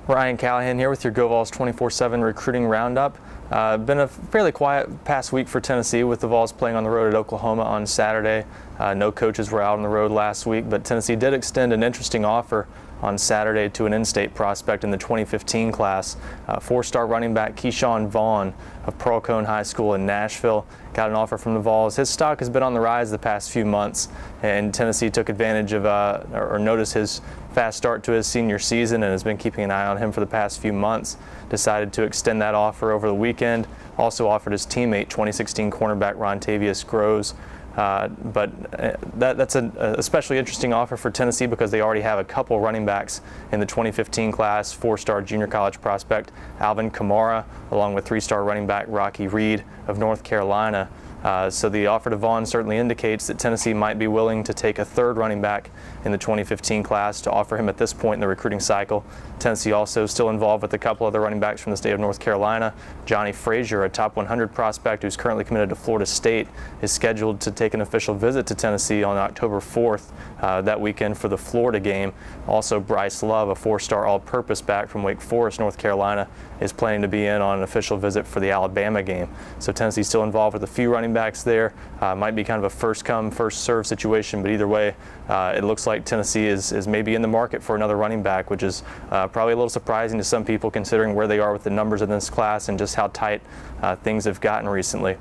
Ryan Callahan here with your GoVols247 recruiting roundup. Been a fairly quiet past week for Tennessee with the Vols playing on the road at Oklahoma on Saturday. No coaches were out on the road last week, but Tennessee did extend an interesting offer on Saturday to an in-state prospect in the 2015 class. Four-star running back Keyshawn Vaughn of Pearl-Cohn High School in Nashville got an offer from the Vols. His stock has been on the rise the past few months, and Tennessee took advantage of or noticed his fast start to his senior season and has been keeping an eye on him for the past few months. Decided to extend that offer over the weekend. Also offered his teammate, 2016 cornerback Rontavius Groves. That's an especially interesting offer for Tennessee because they already have a couple running backs in the 2015 class, four-star junior college prospect Alvin Kamara, along with three-star running back Reid of North Carolina. So the offer to Vaughn certainly indicates that Tennessee might be willing to take a third running back in the 2015 class to offer him at this point in the recruiting cycle. Tennessee also still involved with a couple other running backs from the state of North Carolina. Johnny Frasier, a top 100 prospect who's currently committed to Florida State, is scheduled to take an official visit to Tennessee on October 4th that weekend for the Florida game. Also, Bryce, a four-star all-purpose back from Wake Forest, North Carolina, is planning to be in on an official visit for the Alabama game. So Tennessee's still involved with a few running backs there. Might be kind of a first-come, first-served situation, but either way, it looks like Tennessee is maybe in the market for another running back, which is probably a little surprising to some people considering where they are with the numbers in this class and just how tight things have gotten recently.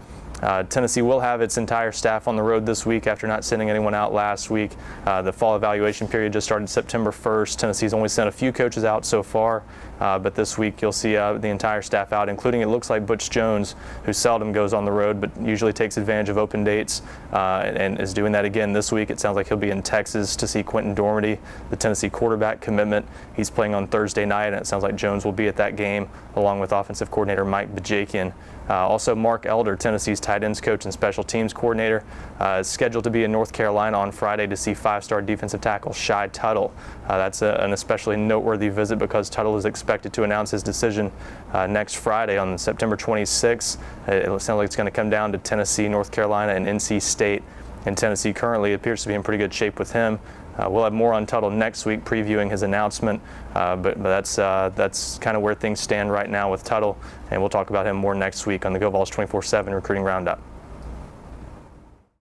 Tennessee will have its entire staff on the road this week after not sending anyone out last week. The fall evaluation period just started September 1st. Tennessee's only sent a few coaches out so far, but this week you'll see the entire staff out, including, it looks like, Butch Jones, who seldom goes on the road but usually takes advantage of open dates and is doing that again this week. It sounds like he'll be in Texas to see Quentin Dormady, the Tennessee quarterback commitment. He's playing on Thursday night, and it sounds like Jones will be at that game along with offensive coordinator Mike Bajakian. Also, Mark Elder, Tennessee's tight ends coach and special teams coordinator, is scheduled to be in North Carolina on Friday to see five-star defensive tackle Shy Tuttle. That's an especially noteworthy visit because Tuttle is expected to announce his decision next Friday on September 26th. It sounds like it's going to come down to Tennessee, North Carolina, and NC State. And Tennessee currently appears to be in pretty good shape with him. We'll have more on Tuttle next week previewing his announcement, but that's kind of where things stand right now with Tuttle, and we'll talk about him more next week on the GoVols247 Recruiting Roundup.